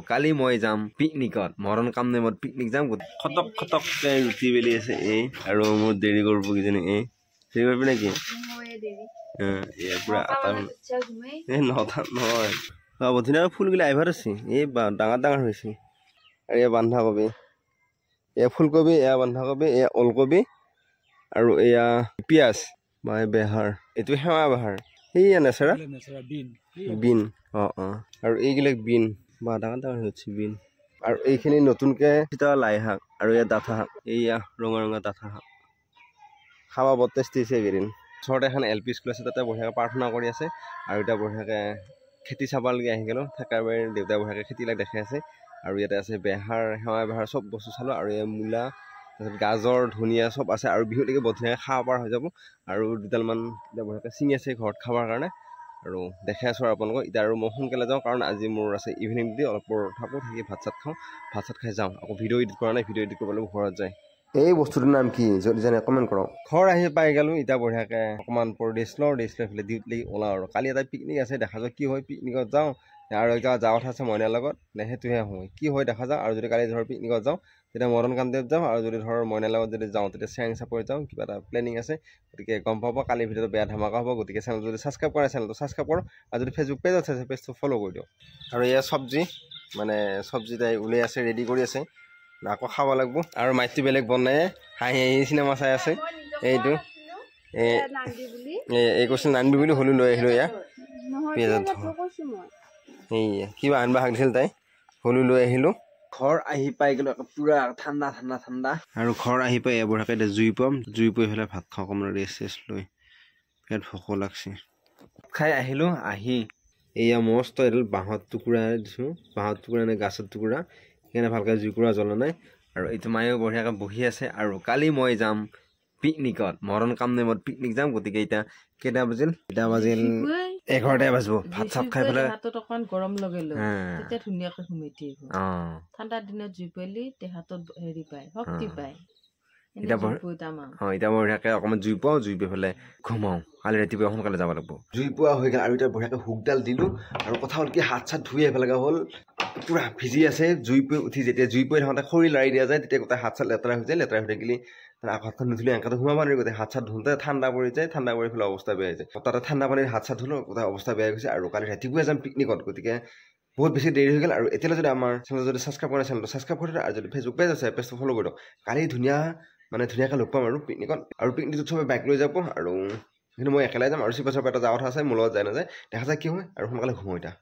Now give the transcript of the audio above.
কালি মই যাম পিকনিকত মৰণ কাম নেমত পিকনিক যাম খতক খতককে ৰুটি বেলি আছে এই আৰু মোৰ দেৰি কৰিব কিজানি এই দেৰি কৰিবি নেকি পুৰা নটা নহয় বধিনা ফুলগিলা আহিবাৰ আছে এই ডাঙৰ ডাঙৰ হৈছে আৰু এয়া বন্ধাকবি এয়া ফুলকবি এয়া বন্ধাকবি এয়া ওলকবি আৰু এয়া পিঁয়াজ বা বেহাৰ এইটো সেৱা বাহাৰ সেয়া নেচেৰা বিন আৰু এইবিলাক বিন বা ডাঙৰ ডাঙৰ হৈছে বিন আৰু এইখিনি নতুনকে লাই শাক আৰু এয়া ডাঠা শাক এইয়া ৰঙা ৰঙা ডাঠা শাক খাব বৰ টেষ্টি হৈছে এইকেইদিন ওচৰতে এখন LP স্কুল আছে তাতে বঢ়িয়াকৈ প্ৰাৰ্থনা কৰি আছে আৰু এতিয়া বঢ়িয়াকৈ খেতি চাবলৈকে আহি গ'লোঁ থেকাৰবাৰীৰ দেউতাই বঢ়িয়াকৈ খেতিবিলাক দেখাই আছে আৰু ইয়াতে আছে বেহাৰ সেৱা বেহাৰ চব বস্তু চালোঁ আৰু এই মূলা তাৰপিছত গাজৰ ধনিয়া চব আছে আৰু বিহুলৈকে বৰ ধুনীয়াকৈ খাব পৰা হৈ যাব আৰু দুডালমান এতিয়া বঢ়িয়াকৈ ছিঙি আছে ঘৰত খাবৰ কাৰণে আৰু দেখাই আছোঁ আৰু আপোনালোকক এতিয়া আৰু মই সোনকালে যাওঁ কাৰণ আজি মোৰ আছে ইভিনিং ডিউটি অলপ থাকোঁ থাকি ভাত চাত খাওঁ ভাত চাত খাই যাওঁ আকৌ ভিডিঅ' এডিট কৰা নাই ভিডিঅ' এডিট কৰিব লাগিব ঘৰত যায় এই বস্তুটোৰ নাম কি যদি জানে কমেণ্ট কৰক ঘৰ আহি পাই গ'লোঁ এতিয়া বঢ়িয়াকৈ অকণমান ৰেষ্ট লওঁ ফেলে ডিউটি ওলাওঁ আৰু কালি এটা পিকনিক আছে দেখা যাওঁ কি হয় পিকনিকত যাওঁ আৰু এটা যোৱা কথা আছে মইনাৰ লগত নে সেইটোহে হয় কি হয় দেখা যাওঁ আৰু যদি কালি ধৰ পিকনিকত যাওঁ তেতিয়া মৰণ কামদেৱ যাওঁ আৰু যদি ধৰ মইনাৰ লগত যদি যাওঁ তেতিয়া চেং চাপৰি যাওঁ কিবা এটা প্লেনিং আছে গতিকে গম পাব কালি ভিডিঅ'টো বেয়া ধামাকা হ'ব গতিকে চেনেলটো যদি ছাবস্ক্ৰাইব কৰা চেনেলটো ছাবস্ক্ৰাইব কৰক আৰু যদি ফেচবুক পেজ আছে পেজটো ফ'ল' কৰি দিয়ক আৰু এয়া চব্জি মানে চব্জি তাই ওলাই আছে ৰেডি কৰি আছে আকৌ খাব লাগিব আৰু মাইটো বেলেগ বনাই হাঁহি হাঁহি চিনেমা চাই আছে এইটো এই কৈছিল নানবি বুলি হলো লৈ আহিলোঁ এয়া পিঁয়াজত এইয়া কিবা আনবা শাক দিছিল তাই হলো লৈ আহিলোঁ ঘৰ আহি পাই গ'লোঁ আকৌ পুৰা ঠাণ্ডা ঠাণ্ডা ঠাণ্ডা আৰু ঘৰ আহি পাই এবঢ়াকৈ এতিয়া জুই পাম জুই পৰি পেলাই ভাত খাওঁ অকণমান ৰেষ্ট চেষ্ট লৈ পেট ভোক লাগছে খাই আহিলোঁ আহি এয়া মস্ত এডাল বাঁহৰ টুকুৰা দিছোঁ বাঁহৰ টুকুৰা নে গাছৰ টুকুৰা সেইকাৰণে ভালকৈ জুইকুৰা জ্বলা নাই আৰু এইটো মায়েও বঢ়িয়াকৈ বহি আছে আৰু কালি মই যাম পিকনিকত মৰণ কাম নেমত পিকনিক যাম গতিকে এতিয়া কেইটা বাজিল 11টাই বাজিব ভাত চাত খাই পেলাই হাতত অকণ গৰম লগালোঁ তেতিয়া ধুনীয়াকৈ সুমাই দিয়ে ঠাণ্ডা দিনত জুই পেলি দেহাতত হেৰি পায় শক্তি পায় এতিয়া বঢ়িয়াকৈ অকণমান জুই পাওঁ জুই পাই পেলাই ঘুমাওঁ কালি ৰাতিপুৱা সোনকালে যাব লাগিব জুই পোৱা হৈ গ'ল আৰু এতিয়া বঢ়িয়াকৈ হুকডাল দিলোঁ আৰু কথা হ'ল কি হাত চাত ধুই আহিব লগা হ'ল পুৰা ভিজি আছে জুই পৰি উঠি যেতিয়া জুই পৰি থাকোঁতে খৰি লাৰি দিয়া যায় তেতিয়া গোটেই হাত চাত লেতেৰা হৈ যায় লেতেৰা হৈ থাকিলে হাতখন নুধুলে এনেকৈ সোমাব নোৱাৰি গোটেই হাত চাত ধুওঁতে ঠাণ্ডা পৰি যায় ঠাণ্ডা পৰি পেলাই অৱস্থা বেয়া হৈ যায় তাতে ঠাণ্ডা পানীৰ হাত চাত ধুলোঁ গোটেই অৱস্থা বেয়া হৈ গৈছে আৰু কালি ৰাতিপুৱাই যাম পিকনিকত গতিকে বহুত বেছি দেৰি হৈ গ'ল আৰু এতিয়ালৈ যদি আমাৰ চেনেল যদি ছাবস্ক্ৰাইব কৰা চেনেলটো ছাবস্ক্ৰাইব কৰি আৰু যদি ফেচবুক পেজ আছে পেজটো ফ'ল' কৰি দিয়ক কালি ধুনীয়াকৈ লগ পাম আৰু পিকনিকত আৰু পিকনিকত চবে বাইক লৈ যাব আৰু কিন্তু মই একেলাই যাম আৰু চিপাছৰ পৰা এটা যোৱা কথা আছে মোৰ লগত যায় নাযায় দেখা যায় কি হয় আৰু সোনকালে ঘুমো এতিয়া